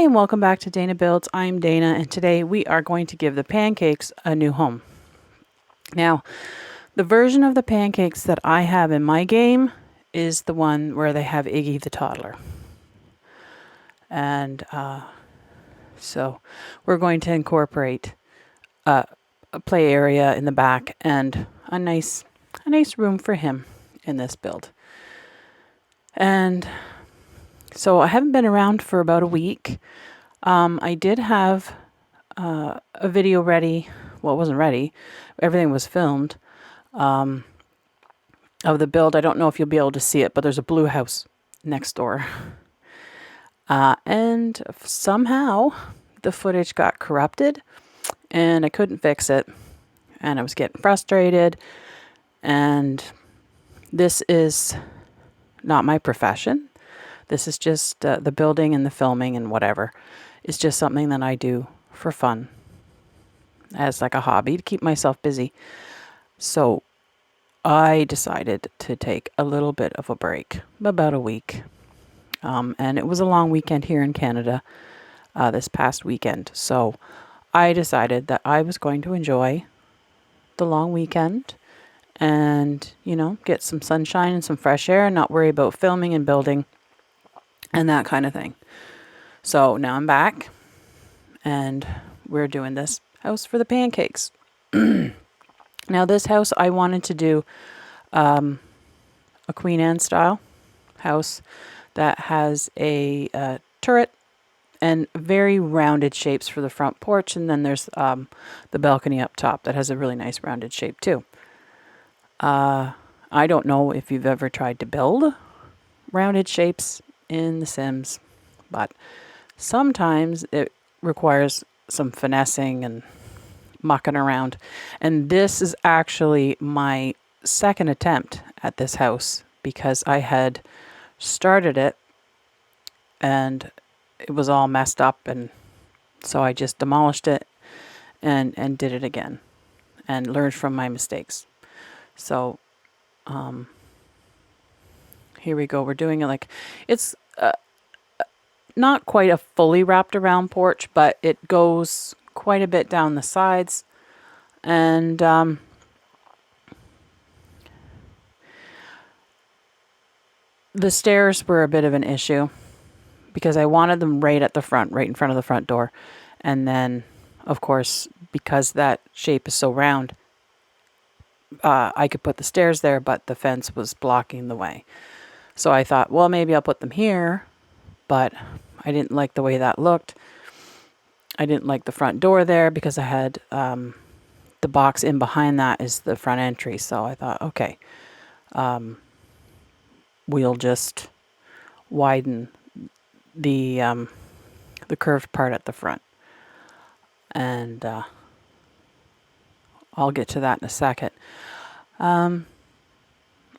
and welcome back to Dana Builds. I'm Dana, and today we are going to give the pancakes a new home. Now, the version of the pancakes that I have in my game is the one where they have Iggy the toddler. And so we're going to incorporate a play area in the back and a nice room for him in this build. And so I haven't been around for about a week. I did have a video ready. Well, it wasn't ready. Everything was filmed of the build. I don't know if you'll be able to see it, but there's a blue house next door. And somehow the footage got corrupted and I couldn't fix it. And I was getting frustrated. And this is not my profession. This is just the building and the filming and whatever. It's just something that I do for fun as like a hobby to keep myself busy. So I decided to take a little bit of a break, about a week. And it was a long weekend here in Canada this past weekend. So I decided that I was going to enjoy the long weekend and, get some sunshine and some fresh air and not worry about filming and building and that kind of thing. So now I'm back and we're doing this house for the pancakes. Now this house I wanted to do a Queen Anne style house that has a turret and very rounded shapes for the front porch, and then there's the balcony up top that has a really nice rounded shape too. I don't know if you've ever tried to build rounded shapes in The Sims, but sometimes it requires some finessing and mucking around. And this is actually my second attempt at this house because I had started it and it was all messed up, and so I just demolished it and did it again and learned from my mistakes. So here we go. We're doing it like it's not quite a fully wrapped around porch, but it goes quite a bit down the sides. And the stairs were a bit of an issue because I wanted them right at the front, right in front of the front door. And then, of course, because that shape is so round, I could put the stairs there, but the fence was blocking the way. So I thought, well, maybe I'll put them here, but I didn't like the way that looked. I didn't like the front door there because I had the box in behind that is the front entry. So I thought, okay, we'll just widen the curved part at the front. And I'll get to that in a second.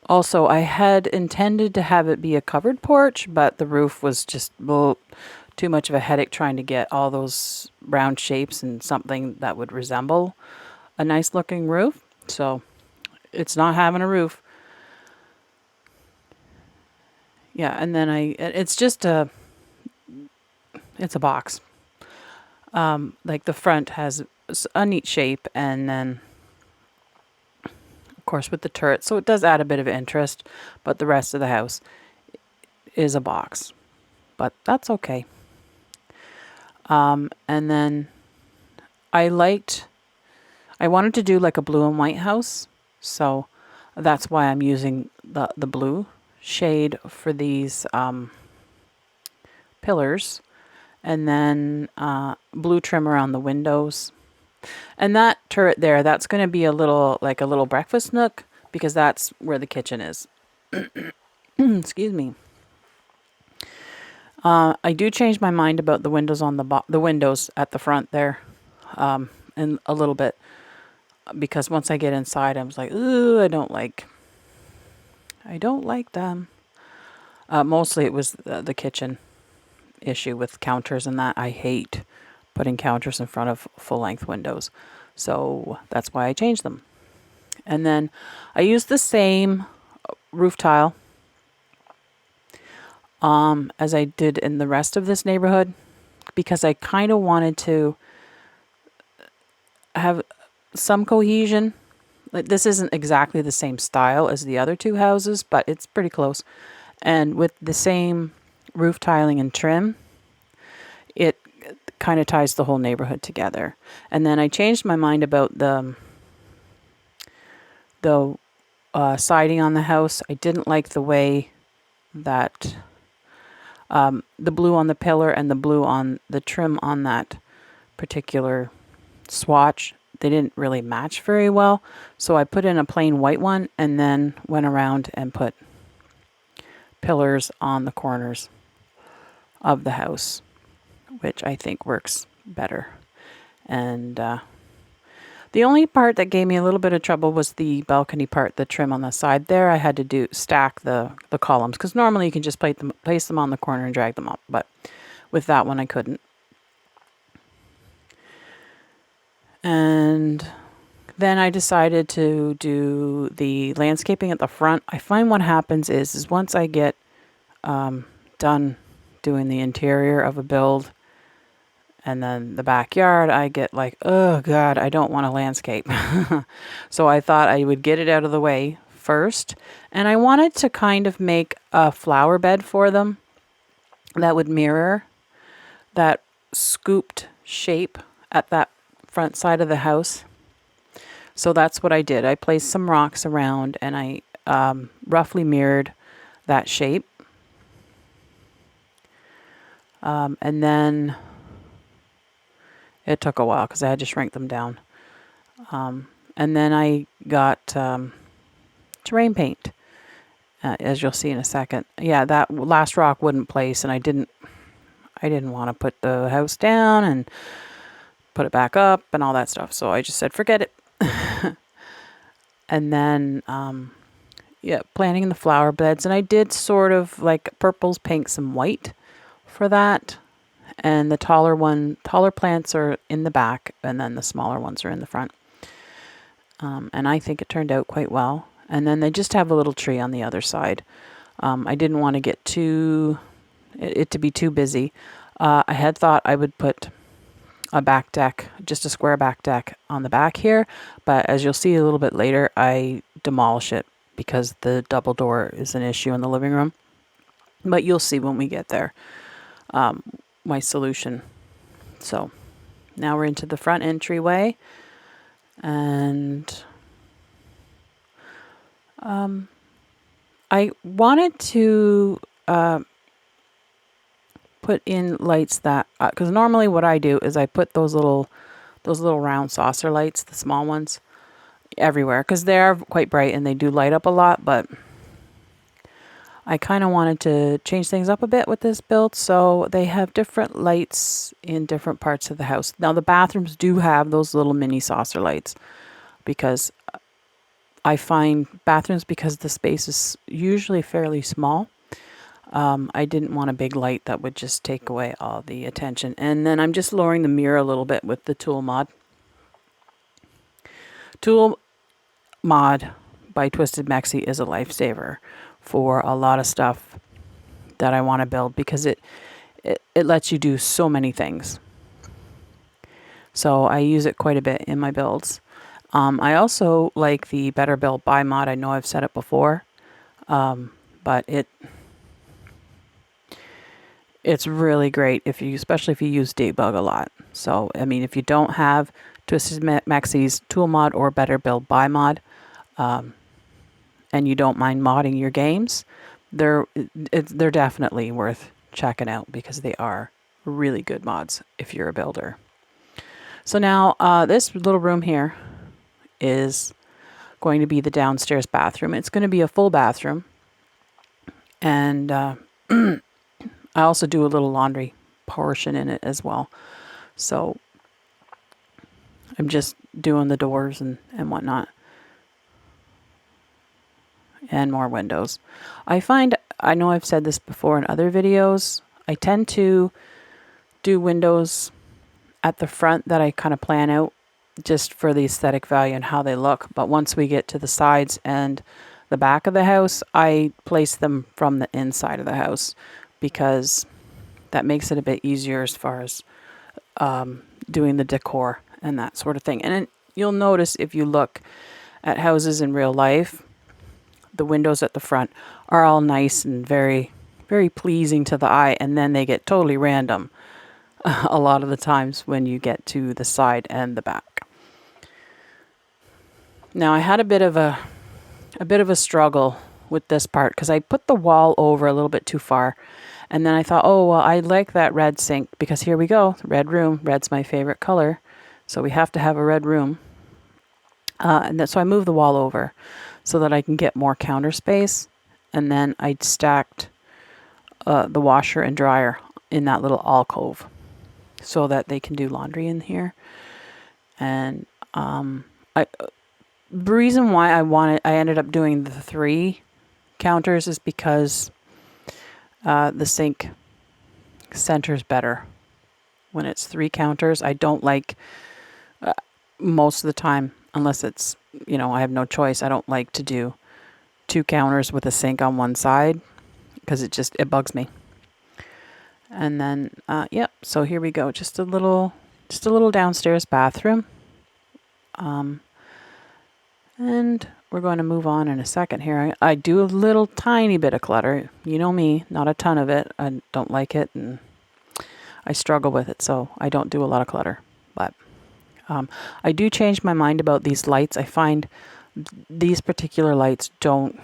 Also, I had intended to have it be a covered porch, but the roof was just too much of a headache trying to get all those round shapes and something that would resemble a nice looking roof. So it's not having a roof. Yeah, and then it's a box. Like the front has a neat shape, and then of course with the turret, so it does add a bit of interest, but the rest of the house is a box, but that's okay. And then I wanted to do like a blue and white house, so that's why I'm using the blue shade for these pillars, and then blue trim around the windows. And that turret there, that's going to be a little breakfast nook because that's where the kitchen is. Excuse me. I do change my mind about the windows on the windows at the front there, and a little bit, because once I get inside, I was like, ooh, I don't like them. Mostly it was the kitchen issue with counters and that. I hate putting counters in front of full-length windows. So that's why I changed them. And then I used the same roof tile as I did in the rest of this neighborhood. because I kind of wanted to have some cohesion. Like, this isn't exactly the same style as the other two houses, but it's pretty close. And with the same roof tiling and trim, it kind of ties the whole neighborhood together. And then I changed my mind about the siding on the house. I didn't like the way that the blue on the pillar and the blue on the trim on that particular swatch, they didn't really match very well. So I put in a plain white one and then went around and put pillars on the corners of the house, which I think works better. And the only part that gave me a little bit of trouble was the balcony part, the trim on the side there. I had to stack the columns, because normally you can just place them on the corner and drag them up, but with that one I couldn't. And then I decided to do the landscaping at the front. I find what happens is once I get done doing the interior of a build and then the backyard, I get like, oh God, I don't want to landscape. So I thought I would get it out of the way first. And I wanted to kind of make a flower bed for them that would mirror that scooped shape at that front side of the house. So that's what I did. I placed some rocks around and I roughly mirrored that shape. And then it took a while because I had to shrink them down. And then I got terrain paint, as you'll see in a second. Yeah, that last rock wouldn't place, and I didn't want to put the house down and put it back up and all that stuff. So I just said, forget it. And then, planting the flower beds. And I did sort of like purples, pinks, and white for that. And the taller plants are in the back, and then the smaller ones are in the front. And I think it turned out quite well. And then they just have a little tree on the other side. I didn't want to get it to be too busy. I had thought I would put a back deck, just a square back deck on the back here. But as you'll see a little bit later, I demolish it because the double door is an issue in the living room. But you'll see when we get there my solution. So now we're into the front entryway. And I wanted to put in lights that, because normally what I do is I put those little round saucer lights, the small ones, everywhere, because they're quite bright and they do light up a lot. But I kind of wanted to change things up a bit with this build, so they have different lights in different parts of the house. Now the bathrooms do have those little mini saucer lights, because I find bathrooms, because the space is usually fairly small, I didn't want a big light that would just take away all the attention. And then I'm just lowering the mirror a little bit with the Tool Mod. Tool Mod by Twisted Mexi is a lifesaver for a lot of stuff that I want to build, because it lets you do so many things. So I use it quite a bit in my builds. I also like the Better Build Buy mod. I know I've said it before, but it's really great especially if you use debug a lot. So, I mean, if you don't have Twisted Mexi's Tool Mod or Better Build Buy mod, and you don't mind modding your games, they're definitely worth checking out, because they are really good mods if you're a builder. So now this little room here is going to be the downstairs bathroom. It's going to be a full bathroom, and I also do a little laundry portion in it as well. So I'm just doing the doors and whatnot, and more windows. I know I've said this before in other videos, I tend to do windows at the front that I kind of plan out just for the aesthetic value and how they look. But once we get to the sides and the back of the house, I place them from the inside of the house, because that makes it a bit easier as far as doing the decor and that sort of thing. And then you'll notice if you look at houses in real life, the windows at the front are all nice and very, very pleasing to the eye, and then they get totally random a lot of the times when you get to the side and the back. Now I had a bit of a struggle with this part because I put the wall over a little bit too far, and then I thought, oh well, I like that red sink because here we go, red room. Red's my favorite color, so we have to have a red room. So I moved the wall over so that I can get more counter space, and then I stacked the washer and dryer in that little alcove so that they can do laundry in here. And the reason why I ended up doing the 3 counters is because the sink centers better when it's 3 counters. I don't like most of the time, unless it's, I have no choice, I don't like to do 2 counters with a sink on one side because it bugs me. And then, so here we go. Just a little downstairs bathroom. And we're going to move on in a second here. I do a little tiny bit of clutter. You know me, not a ton of it. I don't like it, and I struggle with it, so I don't do a lot of clutter. But I do change my mind about these lights. I find these particular lights don't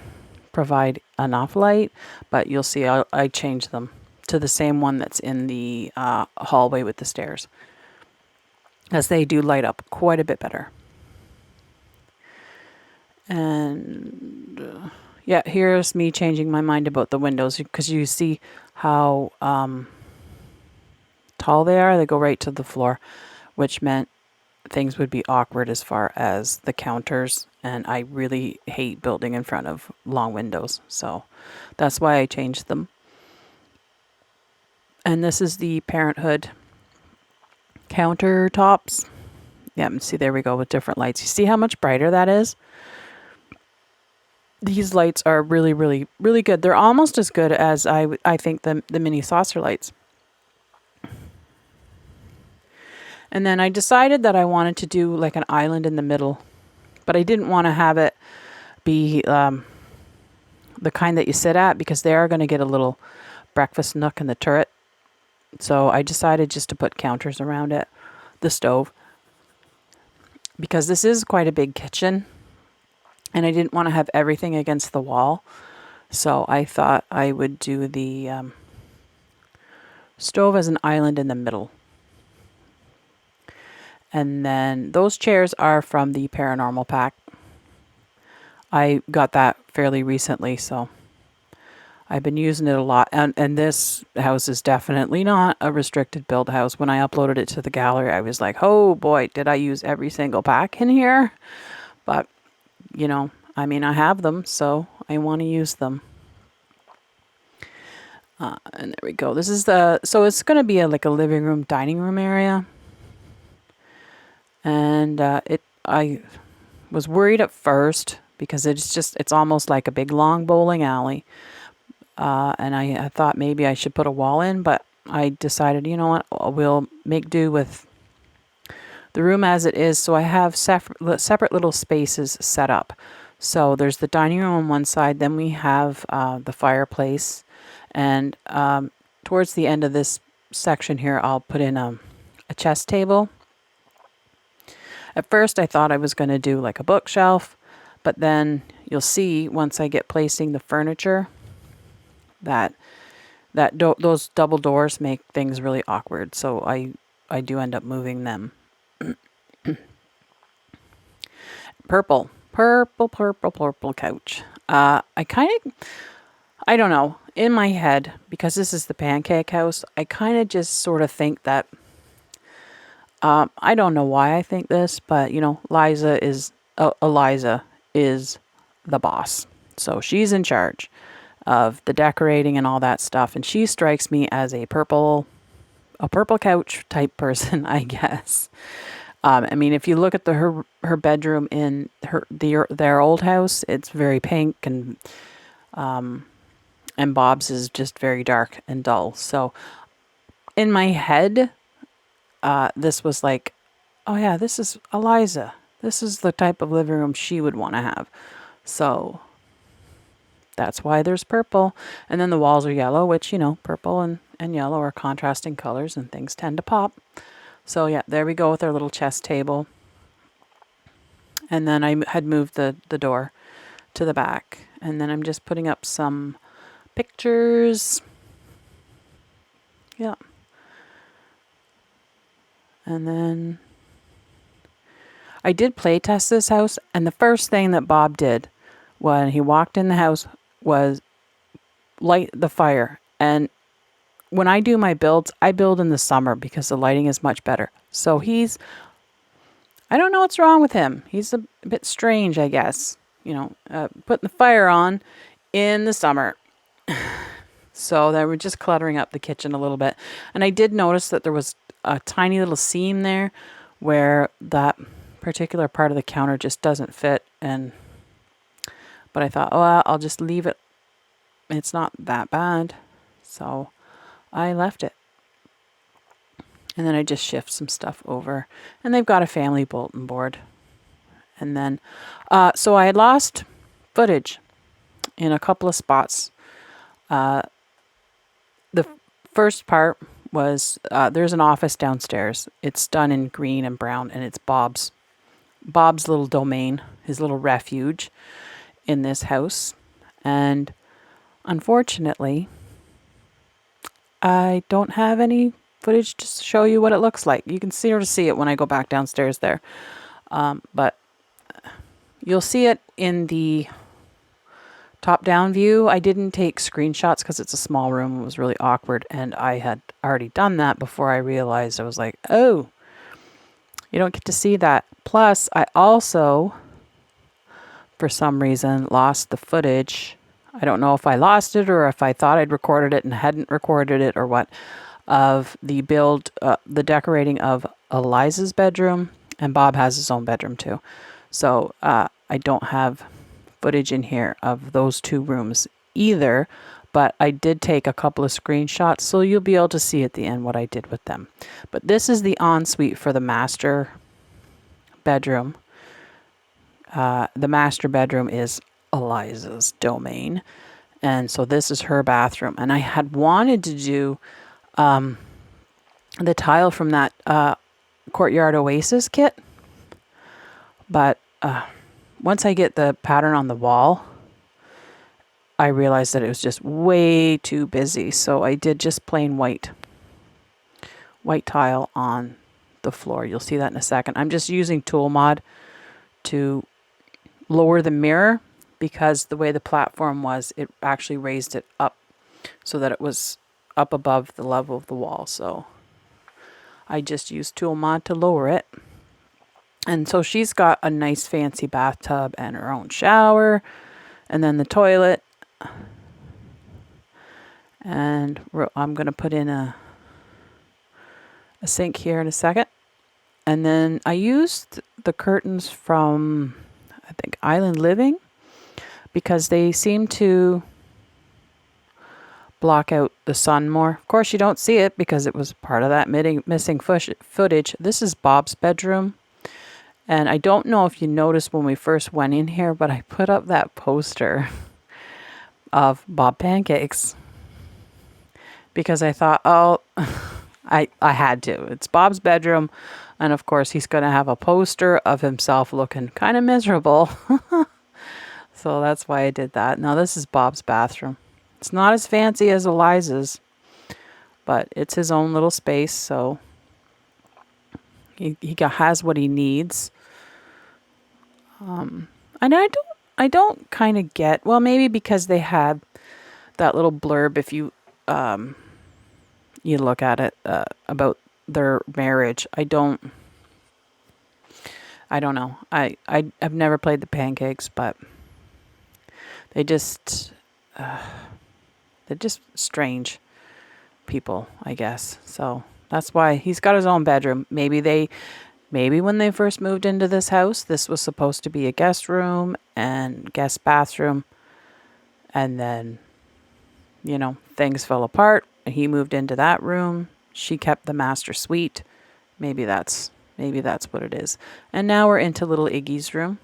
provide enough light, but you'll see I change them to the same one that's in the hallway with the stairs, as they do light up quite a bit better. And here's me changing my mind about the windows, because you see how tall they are. They go right to the floor, which meant things would be awkward as far as the counters, and I really hate building in front of long windows, so that's why I changed them. And this is the Parenthood countertops. Yeah, see, there we go with different lights. You see how much brighter that is? These lights are really, really, really good. They're almost as good as I think the mini saucer lights. And then I decided that I wanted to do like an island in the middle, but I didn't want to have it be the kind that you sit at, because they are going to get a little breakfast nook in the turret. So I decided just to put counters around it, the stove, because this is quite a big kitchen, and I didn't want to have everything against the wall. So I thought I would do the stove as an island in the middle. And then those chairs are from the Paranormal Pack. I got that fairly recently, so I've been using it a lot. And this house is definitely not a restricted build house. When I uploaded it to the gallery, I was like, oh boy, did I use every single pack in here? But, I have them, so I want to use them. And there we go. This is so it's going to be like a living room, dining room area. And I was worried at first because it's almost like a big long bowling alley. And I thought maybe I should put a wall in, but I decided, you know what, we'll make do with the room as it is. So I have separate little spaces set up. So there's the dining room on one side, then we have the fireplace, and towards the end of this section here, I'll put in a chest table. At first I thought I was going to do like a bookshelf, but then you'll see once I get placing the furniture that those double doors make things really awkward. So I do end up moving them. Purple couch. I don't know, in my head, because this is the Pancake house, I kind of just sort of think that, I don't know why I think this, but Eliza is the boss. So she's in charge of the decorating and all that stuff. And she strikes me as a purple couch type person, I guess. If you look at her bedroom in their old house, it's very pink, and Bob's is just very dark and dull. So in my head, this was like, oh yeah, this is Eliza. This is the type of living room she would want to have. So that's why there's purple. And then the walls are yellow, which, purple and yellow are contrasting colors and things tend to pop. So yeah, there we go with our little chess table. And then I had moved the door to the back. And then I'm just putting up some pictures. Yeah. And then I did play test this house. And the first thing that Bob did when he walked in the house was light the fire. And when I do my builds, I build in the summer because the lighting is much better. So I don't know what's wrong with him. He's a bit strange, I guess. Putting the fire on in the summer. So they were just cluttering up the kitchen a little bit. And I did notice that there was a tiny little seam there where that particular part of the counter just doesn't fit. But I thought, well, I'll just leave it. It's not that bad. So I left it. And then I just shift some stuff over. And they've got a family bulletin board. And then, so I had lost footage in a couple of spots. The first part was, there's an office downstairs. It's done in green and brown, and it's Bob's little domain, his little refuge in this house. And unfortunately, I don't have any footage to show you what it looks like. You can see it when I go back downstairs there. But you'll see it in the top-down view. I didn't take screenshots because it's a small room. It was really awkward. And I had already done that before I realized. I was like, oh, you don't get to see that. Plus, I also, for some reason, lost the footage. I don't know if I lost it or if I thought I'd recorded it and hadn't recorded it or what, of the the decorating of Eliza's bedroom, and Bob has his own bedroom too. So I don't have footage in here of those two rooms either, but I did take a couple of screenshots, so you'll be able to see at the end what I did with them. But this is the ensuite for the master bedroom. The master bedroom is Eliza's domain, and so this is her bathroom. And I had wanted to do the tile from that Courtyard Oasis kit, but once I get the pattern on the wall, I realized that it was just way too busy. So I did just plain white tile on the floor. You'll see that in a second. I'm just using Tool Mod to lower the mirror because the way the platform was, it actually raised it up so that it was up above the level of the wall. So I just used Tool Mod to lower it. And so she's got a nice fancy bathtub and her own shower, and then the toilet. And I'm going to put in a sink here in a second. And then I used the curtains from, I think, Island Living, because they seem to block out the sun more. Of course, you don't see it because it was part of that missing footage. This is Bob's bedroom. And I don't know if you noticed when we first went in here, but I put up that poster of Bob Pancakes because I thought, oh, I had to. It's Bob's bedroom. And of course, he's going to have a poster of himself looking kind of miserable. So that's why I did that. Now, this is Bob's bathroom. It's not as fancy as Eliza's, but it's his own little space. So he has what he needs. And I don't kind of get, well, maybe because they had that little blurb, if you look at it, about their marriage. I don't know. I've never played the Pancakes, but they're just strange people, I guess. So that's why he's got his own bedroom. Maybe when they first moved into this house, this was supposed to be a guest room and guest bathroom. And then, things fell apart. He moved into that room. she kept the master suite. Maybe that's what it is. And now we're into little Iggy's room.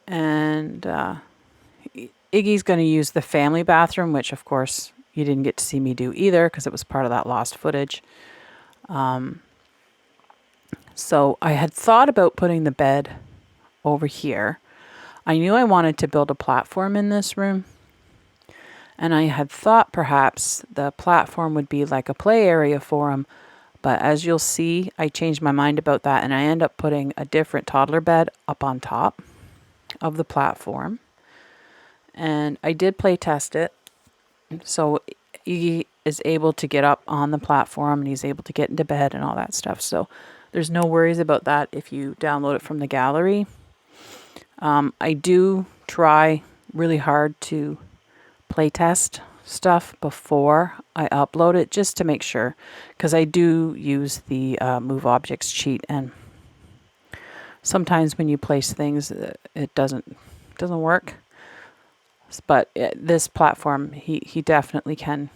And Iggy's going to use the family bathroom, which of course you didn't get to see me do either because it was part of that lost footage. So I had thought about putting the bed over here. I knew I wanted to build a platform in this room. And I had thought perhaps the platform would be like a play area for him. But as you'll see, I changed my mind about that. And I end up putting a different toddler bed up on top of the platform. And I did play test it. So he is able to get up on the platform and he's able to get into bed and all that stuff. So there's no worries about that if you download it from the gallery. I do try really hard to play test stuff before I upload it just to make sure, because I do use the move objects cheat, and sometimes when you place things it doesn't work. But this platform, he definitely can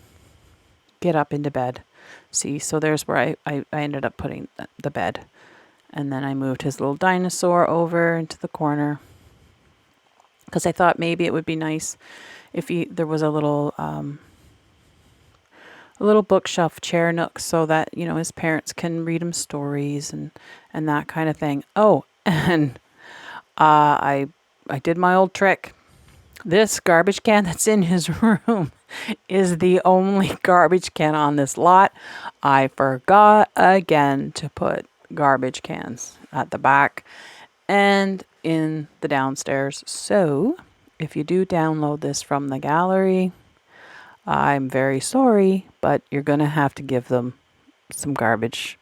get up into bed. See, so there's where I ended up putting the bed. And then I moved his little dinosaur over into the corner because I thought maybe it would be nice if there was a little bookshelf chair nook so that, you know, his parents can read him stories and that kind of thing. Oh, and I did my old trick. This garbage can that's in his room is the only garbage can on this lot. I forgot again to put garbage cans at the back and in the downstairs. So if you do download this from the gallery, I'm very sorry, but you're going to have to give them some garbage.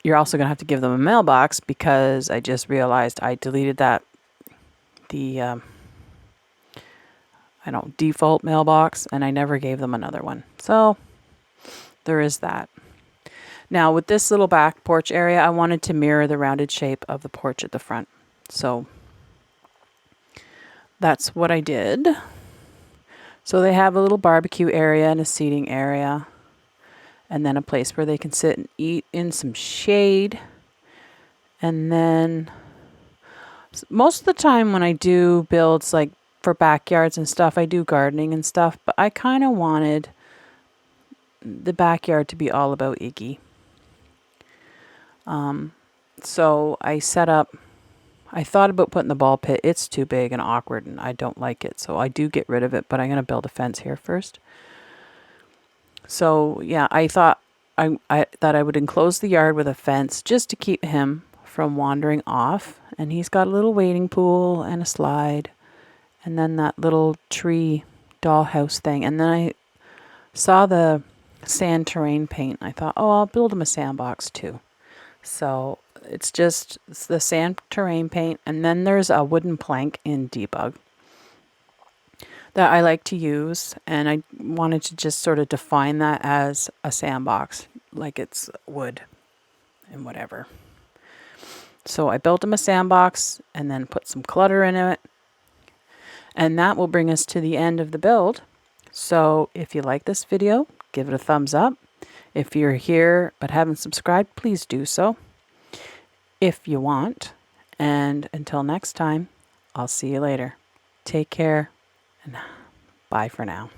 You're also going to have to give them a mailbox because I just realized I deleted the default mailbox, and I never gave them another one. So there is that. Now with this little back porch area, I wanted to mirror the rounded shape of the porch at the front. So that's what I did. So they have a little barbecue area and a seating area, and then a place where they can sit and eat in some shade. And then most of the time when I do builds like for backyards and stuff, I do gardening and stuff, but I kind of wanted the backyard to be all about Iggy. So I thought about putting the ball pit. It's too big and awkward and I don't like it. So I do get rid of it, but I'm going to build a fence here first. So yeah, I thought that I would enclose the yard with a fence just to keep him from wandering off. And he's got a little wading pool and a slide. And then that little tree dollhouse thing. And then I saw the sand terrain paint. I thought, oh, I'll build him a sandbox too. So it's the sand terrain paint. And then there's a wooden plank in Debug that I like to use. And I wanted to just sort of define that as a sandbox, like it's wood and whatever. So I built him a sandbox and then put some clutter in it. And that will bring us to the end of the build. So if you like this video, give it a thumbs up. If you're here but haven't subscribed, please do so if you want. And until next time, I'll see you later. Take care and bye for now.